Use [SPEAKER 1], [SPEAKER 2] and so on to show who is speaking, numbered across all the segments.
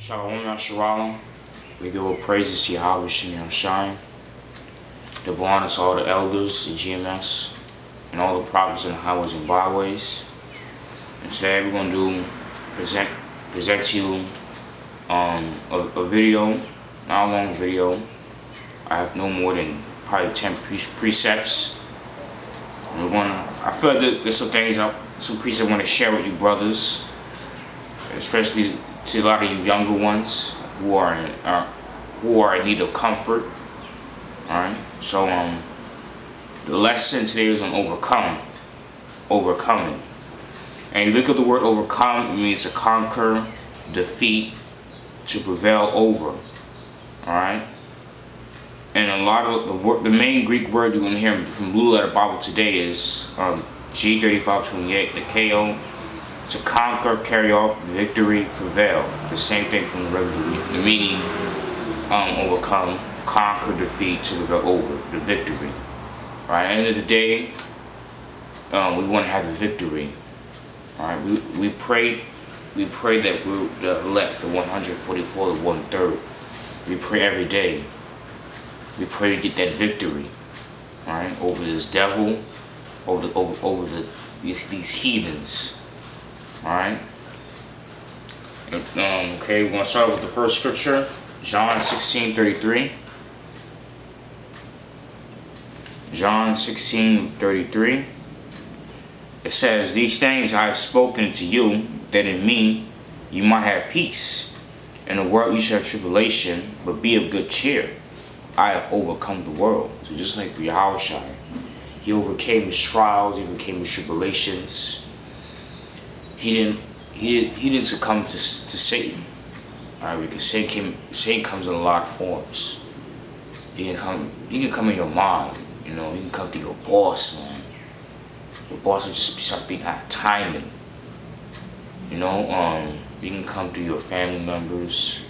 [SPEAKER 1] Shalom Yasharallah. We give all praises to Yahweh Shem Shine. Double honor to all the elders, the GMS, and all the prophets in the highways and byways. And today we're going to present to you a video, not a long video. I have no more than probably 10 precepts. And I feel like there's some things, some precepts I want to share with you brothers, especially to a lot of you younger ones who are in need of comfort. Alright, so the lesson today is on overcoming. And you look at the word overcome, it means to conquer, defeat, to prevail over. Alright, and a lot of the main Greek word you're going to hear from Blue Letter Bible today is G3528, the KO. To conquer, carry off, victory, prevail. The same thing from the regular, the meaning overcome, conquer, defeat, to prevail over, the victory. Right, at the end of the day, we want to have the victory. Alright, we pray that we're the elect, the 144, the 1/3. We pray every day. We pray to get that victory. Alright, over this devil, over these heathens. Alright. Okay, we're going to start with the first scripture, John 16:33. John 16:33. It says, "These things I have spoken to you, that in me you might have peace. In the world you shall have tribulation, but be of good cheer. I have overcome the world." So just like Yahushua, he overcame his trials, he overcame his tribulations. He didn't succumb to Satan. Alright, because Satan comes in a lot of forms. He can come in your mind, you know, he can come to your boss, man. Your boss will just start being out of timing. You know, he can come to your family members.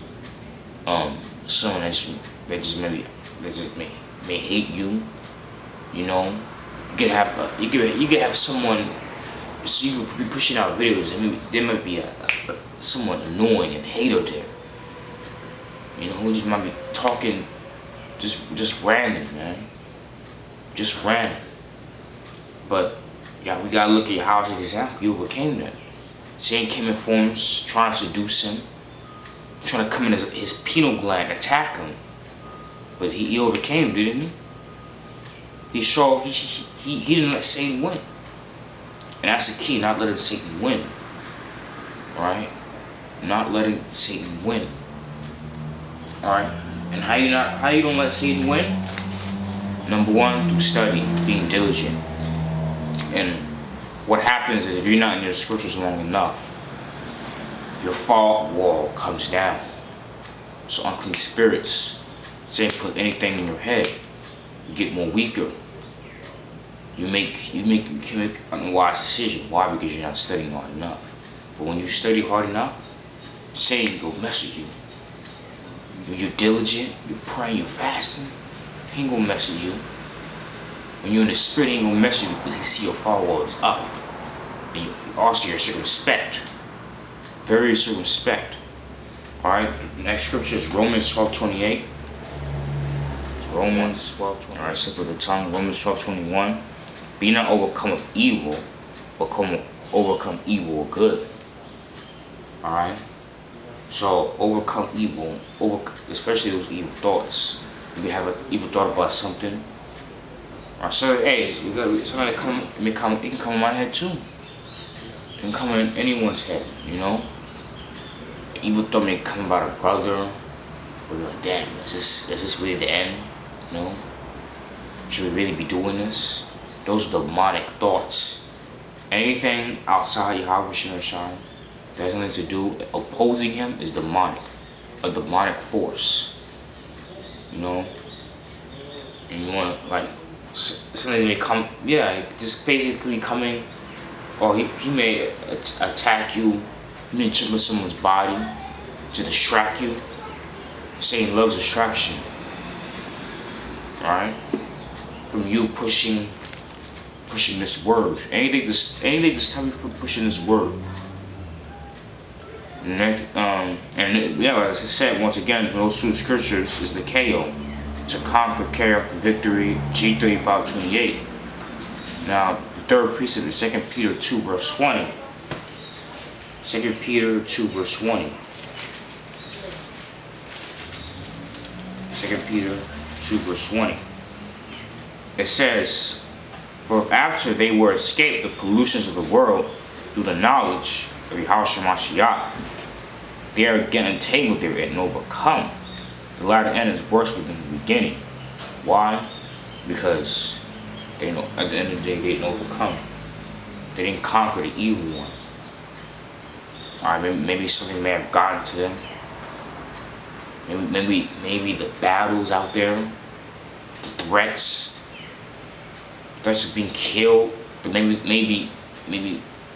[SPEAKER 1] Someone that may hate you. You know, you could have someone. So you could be pushing out videos, and there might be someone annoying and hater there. You know, who just might be talking just random, man. Just random. But yeah, we gotta look at Yahweh's example. He overcame that. Satan came in forms, trying to seduce him, trying to come in his pineal gland, attack him. But he overcame, didn't he? He didn't let Satan win. And that's the key, not letting Satan win. Alright? Not letting Satan win. Alright? And how you don't let Satan win? Number one, through study, being diligent. And what happens is if you're not in your scriptures long enough, your fog wall comes down. So unclean spirits, Satan put anything in your head, you get more weaker. You can make unwise decision. Why? Because you're not studying hard enough. But when you study hard enough, Satan go mess with you. When you're diligent, you're praying, you're fasting, he ain't gonna mess with you. When you're in the spirit, he ain't gonna mess with you because he see your firewall is up. And also you're circumspect. Very circumspect. Alright, the next scripture is Romans 12:28. It's Romans 12:20. Alright, slip of the tongue, Romans 12:21. Be not overcome of evil, but overcome evil with good. Alright? So, overcome evil, especially those evil thoughts. You can have an evil thought about something. Alright, so, hey, somebody it can come in my head too. It can come in anyone's head, you know? An evil thought may come about a brother, or you're like, damn, is this really the end? You know? Should we really be doing this? Those are demonic thoughts. Anything outside Yahweh Shine that has nothing to do opposing him is demonic. A demonic force. You know? And you wanna like something may come, yeah, just basically coming, or he may attack you You may tickle someone's body to distract you. Satan loves distraction. Alright? From you pushing this word. Anything this time for pushing this word. Next, and yeah, as I said, once again, those two scriptures is the KO. To conquer, carry off the victory, G35:28. Now, the third precept is 2 Peter 2 verse 20. 2 Peter 2 verse 20. 2 Peter 2 verse 20. It says, for after they were escaped the pollutions of the world through the knowledge of Yahushua Mashiach, they are again entangled therein and overcome. The latter end is worse than the beginning. Why? Because they know at the end of the day they didn't overcome. They didn't conquer the evil one. Alright, maybe something may have gotten to them. Maybe the battles out there, the threats of being killed, maybe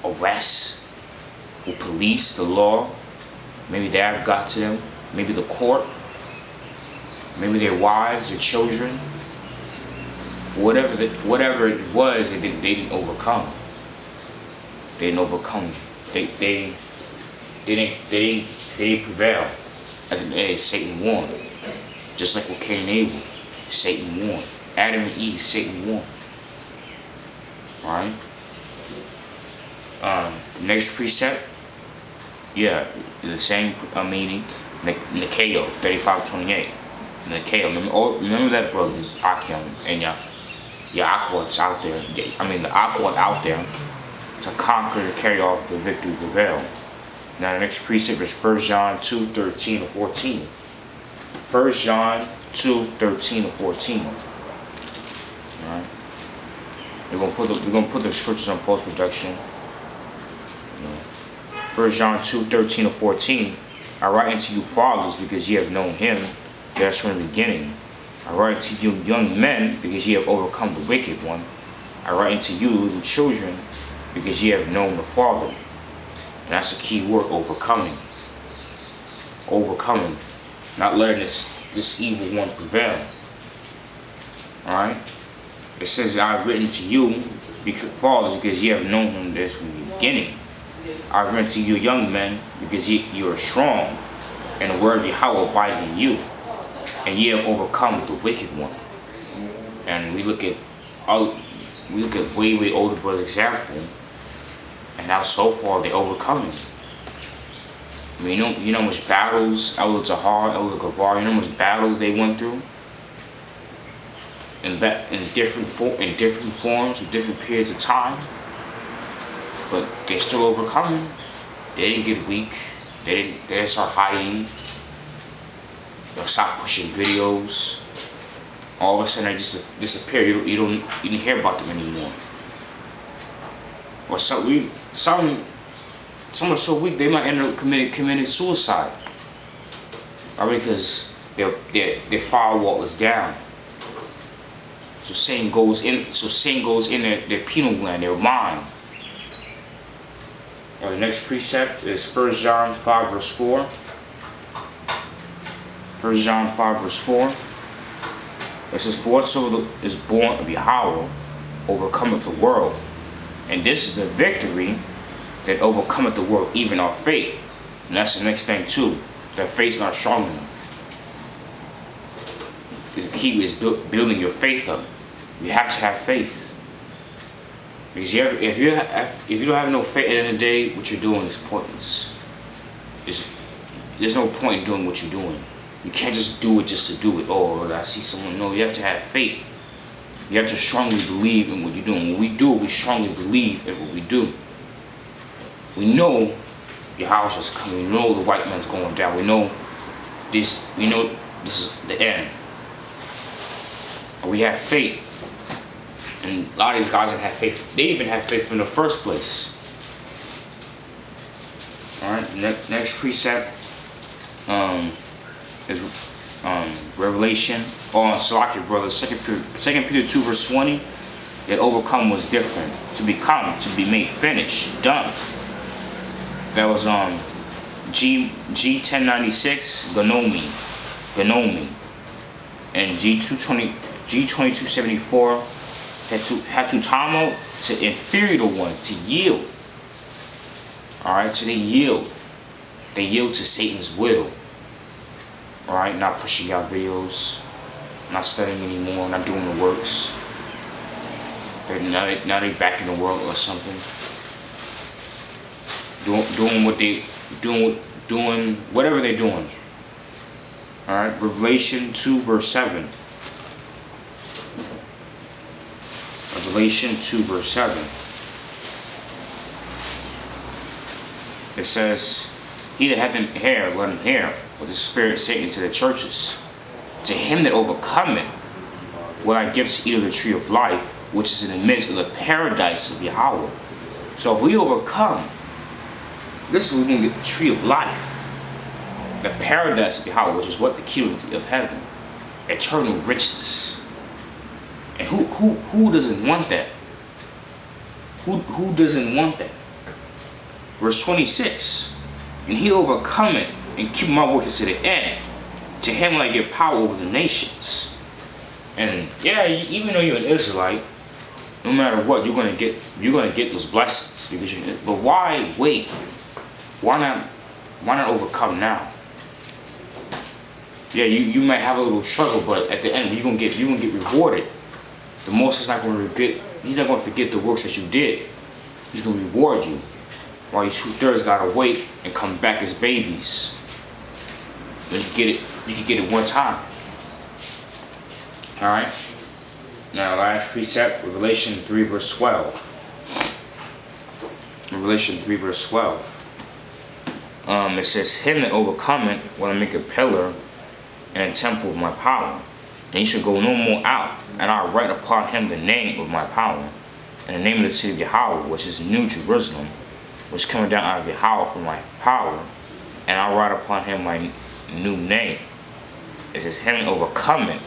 [SPEAKER 1] arrests, the police, the law, maybe that have got to them, maybe the court, maybe their wives, their children, whatever it was, they didn't overcome. They didn't overcome. They didn't prevail. At the end of the day, Satan won. Just like with Cain and Abel, Satan won. Adam and Eve, Satan won. Alright? Next precept, yeah, the same meaning, Nikeo 35:28. Nikeo, remember that, brothers, Akim and Aquat's out there. The Aquat out there to conquer, to carry off the victory, prevail. Now the next precept is 1 John 2:13-14. 1 John 2:13-14. Alright. We're gonna put the scriptures on post production. 1 John 2:13-14. I write unto you fathers because ye have known him, that's from the beginning. I write unto you young men because ye have overcome the wicked one. I write unto you little children because ye have known the Father. And that's the key word, overcoming. Overcoming. Not letting this evil one prevail. Alright? It says, I've written to you, fathers, because ye have known him this from the beginning. I've written to you young men, because you are strong, and the word of Yahweh abideth in you. And ye have overcome the wicked one. And we look at way older brothers' example. And now so far they're overcoming. You know how much battles El Zahar, El Gabar, you know how much battles they went through? In different forms, with different periods of time. But they're still overcoming. They didn't get weak. They didn't start hiding. They'll stop pushing videos. All of a sudden they just disappear. You didn't hear about them anymore. Or some are so weak they might end up committing suicide. Because their firewall is down. So Satan goes in their pineal gland, their mind. The next precept is 1 John 5 verse 4. 1 John 5 verse 4. It says, for whatsoever is born of Yahweh overcometh the world. And this is the victory that overcometh the world, even our faith. And that's the next thing too. That faith's not strong enough. Because the key is building your faith up. You have to have faith. Because if you don't have no faith at the end of the day, what you're doing is pointless. There's no point in doing what you're doing. You can't just do it just to do it. Oh, I see someone. No, you have to have faith. You have to strongly believe in what you're doing. When we do it, we strongly believe in what we do. We know your house is coming. We know the white man's going down. We know this. We know this is the end. We have faith. And a lot of these guys that have faith, they even have faith from the first place. Alright, next precept is Revelation. Salaki, brother, 2 Peter 2 verse 20. That overcome was different. To become, to be made finished, done. That was G1096 Gnomi, and G2274 Hatutamo to inferior one to yield. Alright, so they yield. They yield to Satan's will. Alright, not pushing out videos, not studying anymore, not doing the works. Now they back in the world or something. Doing whatever they're doing. Alright, Revelation 2 verse 7. Revelation 2 verse 7. It says, he that hath an ear, let him hear what the Spirit saith to the churches. To him that overcometh will I give to eat of the tree of life, which is in the midst of the paradise of Yahweh. So if we overcome, this is when we get the tree of life. The paradise of Yahweh, which is what? The key of heaven. Eternal riches. And who doesn't want that? Who doesn't want that? Verse 26. And he overcometh and keep my works to the end. To him will I give power over the nations. And yeah, even though you're an Israelite, no matter what, you're gonna get those blessings. Because but why wait? Why not overcome now? Yeah, you might have a little struggle, but at the end you're gonna get rewarded. The Most is not gonna he's not gonna forget the works that you did. He's gonna reward you. While you 2/3 gotta wait and come back as babies. Then you can get it one time. Alright? Now last precept, Revelation 3 verse 12. Revelation 3 verse 12. It says, him that overcometh will I make a pillar and a temple of my power. And he shall go no more out, and I'll write upon him the name of my power, and the name of the city of Yahweh, which is New Jerusalem, which coming down out of Yahweh from my power, and I'll write upon him my new name. It says, him that overcometh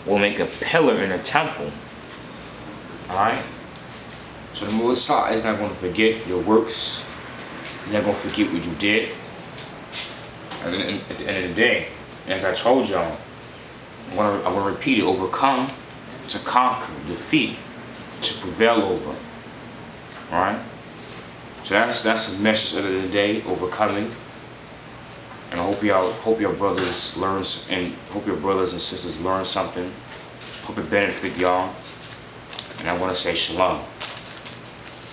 [SPEAKER 1] will make a pillar in a temple. Alright? So the Most High is not going to forget your works. He's not going to forget what you did. At the end of the day, as I told y'all, I want to repeat it: overcome, to conquer, defeat, to prevail over. Alright? So that's the message of the day: overcoming. And I hope your brothers learn, and hope your brothers and sisters learn something. Hope it benefit y'all. And I want to say shalom.